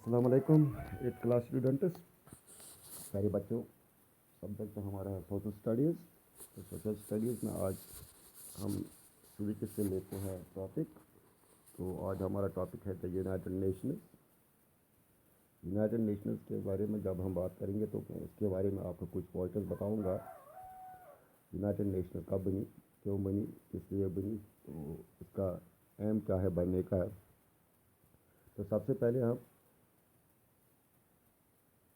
अस्सलाम वालेकुम। Eight class students, प्यारे बच्चों, सब्जेक्ट हमारा है सोशल स्टडीज़। तो सोशल स्टडीज़ में आज हम तरीके से लेते हैं टॉपिक। तो आज हमारा टॉपिक है the United Nations. United Nations के बारे में जब हम बात करेंगे तो उसके बारे में आपको कुछ पॉइंट्स बताऊंगा। यूनाइटेड नेशंस कब बनी, क्यों बनी, किस लिए बनी, तो इसका एम क्या है बनने का। तो सबसे पहले हम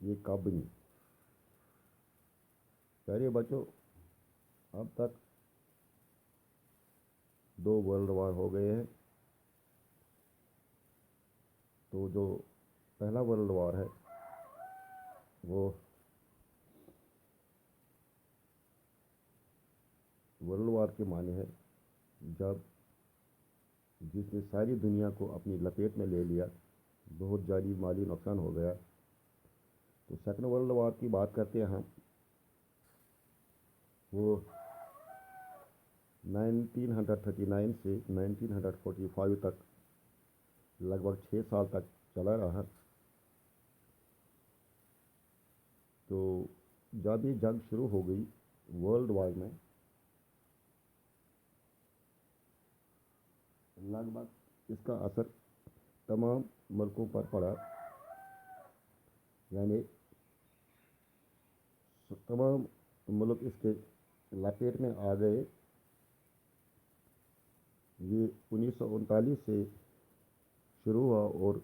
ये कब बनी। प्यारे बच्चों, अब तक 2 वर्ल्ड वार हो गए हैं। तो जो पहला वर्ल्ड वार है वो वर्ल्ड वार के माने है जब जिसने सारी दुनिया को अपनी लपेट में ले लिया, बहुत जानी माली नुकसान हो गया। तो सेकंड वर्ल्ड वार की बात करते हैं हम, वो 1939 से 1945 तक लगभग 6 साल तक चला रहा। तो जब ये जंग शुरू हो गई वर्ल्ड वार में, लगभग इसका असर तमाम मुल्कों पर पड़ा, यानी तमाम मुल्क इसके लपेट में आ गए। ये 1939 से शुरू हुआ और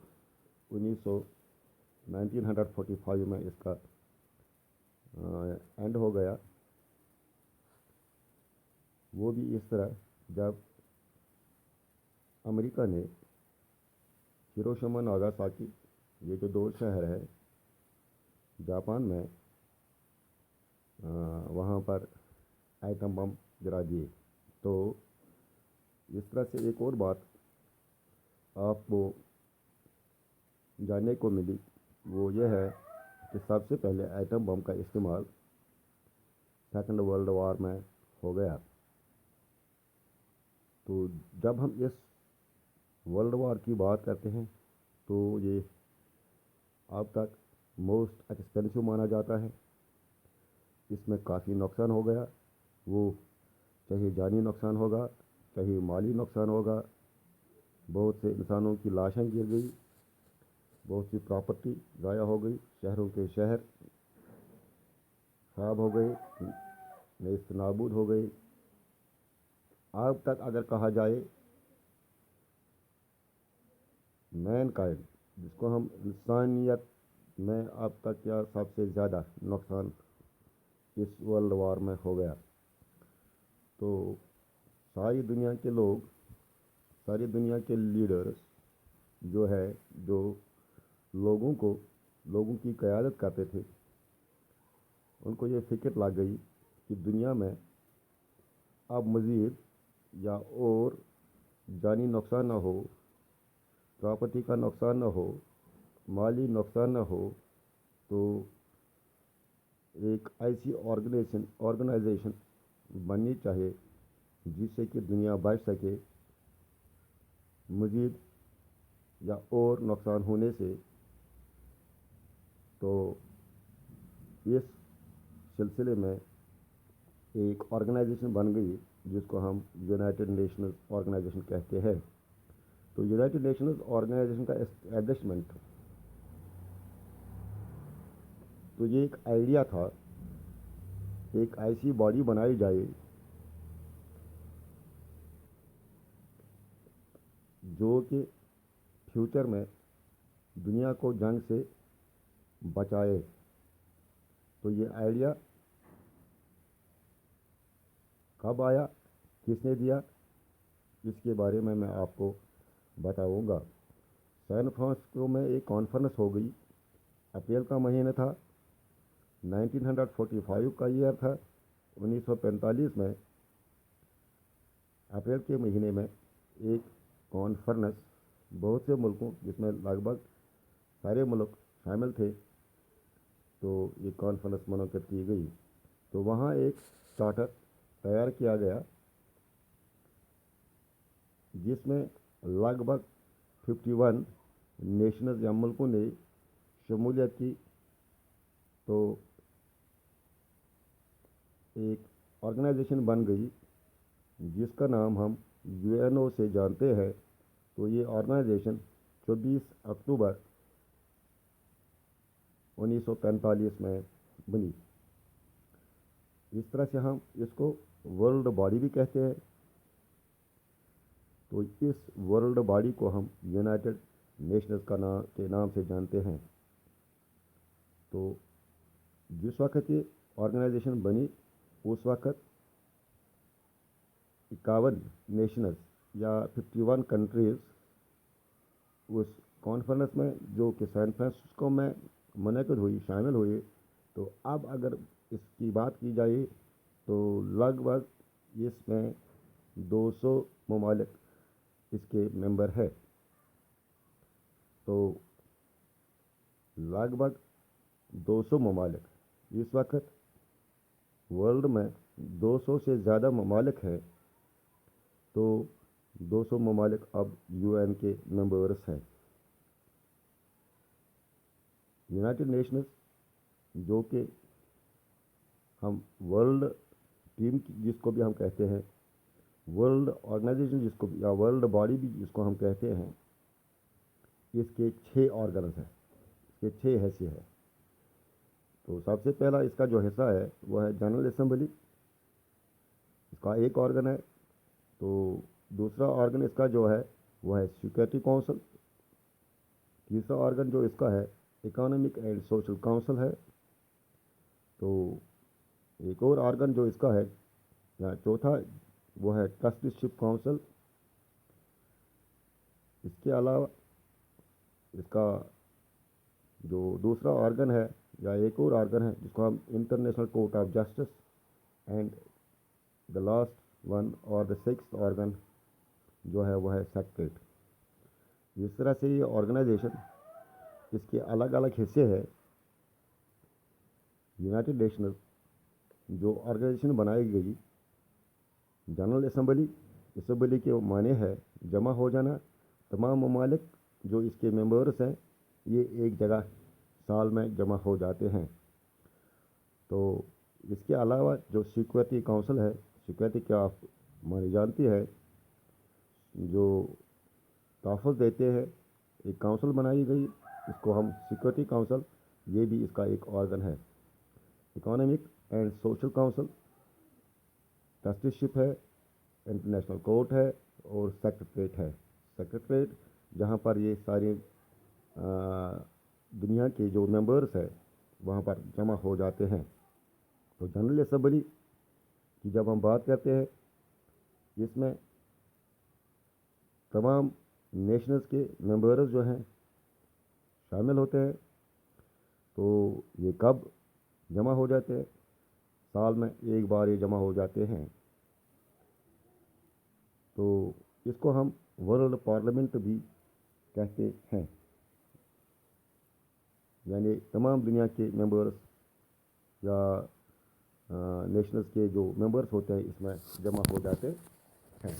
1945 में इसका एंड हो गया। वो भी इस तरह जब अमेरिका ने हिरोशिमा नागासाकी, ये जो 2 शहर है जापान में, वहाँ पर एटम बम गिरा दिए। तो इस तरह से एक और बात आपको जानने को मिली, वो ये है कि सबसे पहले एटम बम का इस्तेमाल सेकंड वर्ल्ड वार में हो गया। तो जब हम इस वर्ल्ड वार की बात करते हैं तो ये अब तक मोस्ट एक्सपेंसिव माना जाता है। इसमें काफ़ी नुकसान हो गया, वो चाहे जानी नुकसान होगा, चाहे माली नुकसान होगा। बहुत से इंसानों की लाशें गिर गई, बहुत सी प्रॉपर्टी ज़ाया हो गई, शहरों के शहर ख़राब हो गए, नेस्त नाबूद हो गए। अब तक अगर कहा जाए मैन काइंड, जिसको हम इंसानियत में अब तक क्या सबसे ज़्यादा नुकसान इस वर्ल्ड वार में हो गया। तो सारी दुनिया के लोग, सारी दुनिया के लीडर्स जो है, जो लोगों की क़यादत करते थे, उनको ये फ़िक्र लग गई कि दुनिया में अब मज़ीद या और जानी नुकसान ना हो, प्रॉपर्टी का नुकसान ना हो, माली नुकसान ना हो। तो एक ऐसी ऑर्गेनाइजेशन बननी चाहिए जिससे कि दुनिया बच सके मज़ीद या और नुकसान होने से। तो इस सिलसिले में एक ऑर्गेनाइजेशन बन गई जिसको हम यूनाइटेड नेशंस ऑर्गेनाइजेशन कहते हैं। तो यूनाइटेड नेशंस ऑर्गेनाइजेशन का एस्टैब्लिशमेंट, तो ये एक आइडिया था, एक ऐसी बॉडी बनाई जाए जो कि फ्यूचर में दुनिया को जंग से बचाए। तो ये आइडिया कब आया, किसने दिया, इसके बारे में मैं आपको बताऊंगा। सैन फ्रांसिस्को में एक कॉन्फ्रेंस हो गई, अप्रैल का महीना था, 1945 का ईयर था। 1945 में अप्रैल के महीने में एक कॉन्फ्रेंस, बहुत से मुल्कों, जिसमें लगभग सारे मुल्क शामिल थे, तो ये कॉन्फ्रेंस मुनक़िद की गई। तो वहाँ एक चार्टर तैयार किया गया जिसमें लगभग 51 नेशंस या मुल्कों ने शमूलियत की, तो एक ऑर्गेनाइजेशन बन गई जिसका नाम हम यूएनओ से जानते हैं। तो ये ऑर्गेनाइजेशन 24 अक्टूबर 1945 में बनी। इस तरह से हम इसको वर्ल्ड बॉडी भी कहते हैं। तो इस वर्ल्ड बॉडी को हम यूनाइटेड नेशंस के नाम से जानते हैं। तो जिस वक्त ये ऑर्गेनाइजेशन बनी उस वक्त 51 नेशंस या 51 कंट्रीज़ उस कॉन्फ्रेंस में जो कि सैन फ्रांसिस्को में मुनक़िद हुई शामिल हुई। तो अब अगर इसकी बात की जाए तो लगभग इसमें 200 ममालिक इसके मेंबर है। तो लगभग 200 ममालिक इस वक्त वर्ल्ड में 200 से ज़्यादा ममालिक हैं। तो 200 ममालिक अब यूएन के मेंबर्स हैं। यूनाइटेड नेशंस जो कि हम वर्ल्ड टीम जिसको भी हम कहते हैं, वर्ल्ड ऑर्गेनाइजेशन जिसको या वर्ल्ड बॉडी भी जिसको हम कहते हैं, इसके 6 ऑर्गन्स हैं, इसके 6 हिस्से हैं। तो सबसे पहला इसका जो हिस्सा है वो है जनरल असेंबली, इसका एक ऑर्गन है। तो दूसरा ऑर्गन इसका जो है वो है सिक्योरिटी काउंसिल। तीसरा ऑर्गन जो इसका है इकोनॉमिक एंड सोशल काउंसिल है। तो एक और ऑर्गन जो इसका है या चौथा वो है ट्रस्टीशिप काउंसिल। इसके अलावा इसका जो दूसरा ऑर्गन है या एक और ऑर्गन है जिसको हम international court of justice, and the last one और द सिक्स्थ ऑर्गन जो है वो है सेक्रेटरीट। इस तरह से ये ऑर्गेनाइजेशन इसके अलग अलग हिस्से हैं। यूनाइटेड नेशंस जो ऑर्गेनाइजेशन बनाई गई, जनरल असेंबली के माने है जमा हो जाना। तमाम ममालिक जो इसके मेंबर्स हैं ये एक जगह साल में जमा हो जाते हैं। तो इसके अलावा जो सिक्योरिटी काउंसिल है, सिक्योरिटी क्या आप मानी जानती है, जो तहफ़्फ़ुज़ देते हैं, एक काउंसिल बनाई गई, इसको हम सिक्योरिटी काउंसिल, ये भी इसका एक ऑर्गन है। Economic and social council, trusteeship है, इंटरनेशनल कोर्ट है और सेक्रेटरीट है। सेक्रेटरीट जहाँ पर ये सारे दुनिया के जो मेंबर्स है वहाँ पर जमा हो जाते हैं। तो जनरल असेंबली की जब हम बात करते हैं, इसमें तमाम नेशंस के मेंबर्स जो हैं शामिल होते हैं। तो ये कब जमा हो जाते हैं? साल में एक बार ये जमा हो जाते हैं। तो इसको हम वर्ल्ड पार्लियामेंट भी कहते हैं। यानी तमाम दुनिया के मेंबर्स या नेशंस के जो मेंबर्स होते हैं इसमें जमा हो जाते हैं।